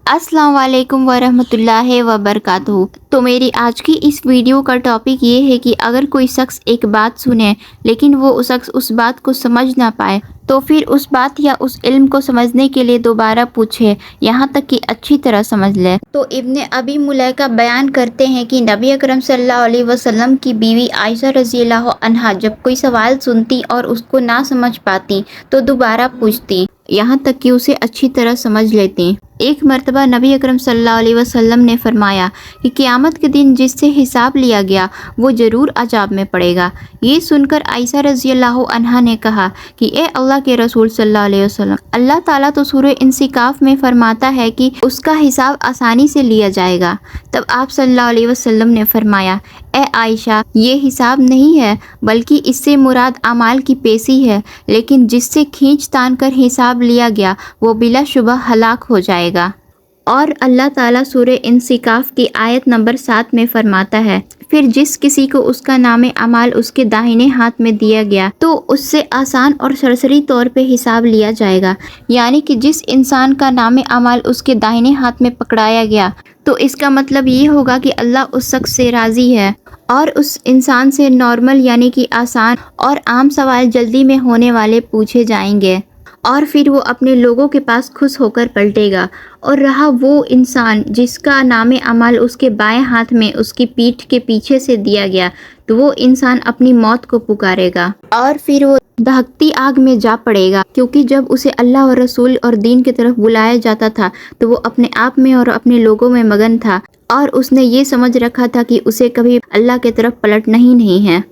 अस्सलाम वालेकुम वरहमतुल्लाहि वबरकातुहू। तो मेरी आज की इस वीडियो का टॉपिक ये है कि अगर कोई शख्स एक बात सुने लेकिन वो शख्स उस बात को समझ ना पाए तो फिर उस बात या उस इल्म को समझने के लिए दोबारा पूछे, यहाँ तक कि अच्छी तरह समझ ले। तो इब्ने अबी मुलैका बयान करते हैं कि नबी अकरम सल्लल्लाहु अलैहि वसल्लम की बीवी आयशा रज़ियल्लाहु अन्हा जब कोई सवाल सुनती और उसको ना समझ पाती तो दोबारा पूछती, यहाँ तक कि उसे अच्छी तरह समझ लेती। एक मर्तबा नबी अकरम सल्लल्लाहु अलैहि वसल्लम ने फरमाया कि क़यामत के दिन जिससे हिसाब लिया गया वो ज़रूर अजाब में पड़ेगा। ये सुनकर आयशा रज़ियल्लाहु अन्हा ने कहा कि ए अल्लाह के रसूल सल्लल्लाहु अलैहि वसल्लम, अल्लाह ताला तो सूरह इंसिकाफ में फरमाता है कि उसका हिसाब आसानी से लिया जाएगा। तब आप सल्लल्लाहु अलैहि वसल्लम ने फरमाया, ए आयशा, ये हिसाब नहीं है बल्कि इससे मुराद अमाल की पेशी है, लेकिन जिससे खींच तान कर हिसाब लिया गया वो बिलाशुबा हलाक हो जाएगा। और अल्लाह ताला सूरह इंसिकाफ की आयत नंबर 7 में फरमाता है, फिर जिस किसी को उसका नामे अमाल उसके दाहिने हाथ में दिया गया तो उससे आसान और सरसरी तौर पे हिसाब लिया जाएगा। यानी कि जिस इंसान का नामे अमाल उसके दाहिने हाथ में पकड़ाया गया तो इसका मतलब ये होगा कि अल्लाह उस शख्स से राज़ी है और उस इंसान से नॉर्मल यानी कि आसान और आम सवाल जल्दी में होने वाले पूछे जाएंगे और फिर वो अपने लोगों के पास खुश होकर पलटेगा। और रहा वो इंसान जिसका नामे अमाल उसके बाएं हाथ में उसकी पीठ के पीछे से दिया गया तो वो इंसान अपनी मौत को पुकारेगा और फिर वो दहकती आग में जा पड़ेगा, क्योंकि जब उसे अल्लाह और रसूल और दीन की तरफ बुलाया जाता था तो वो अपने आप में और अपने लोगों में मगन था और उसने ये समझ रखा था कि उसे कभी अल्लाह की तरफ पलटना ही नहीं है।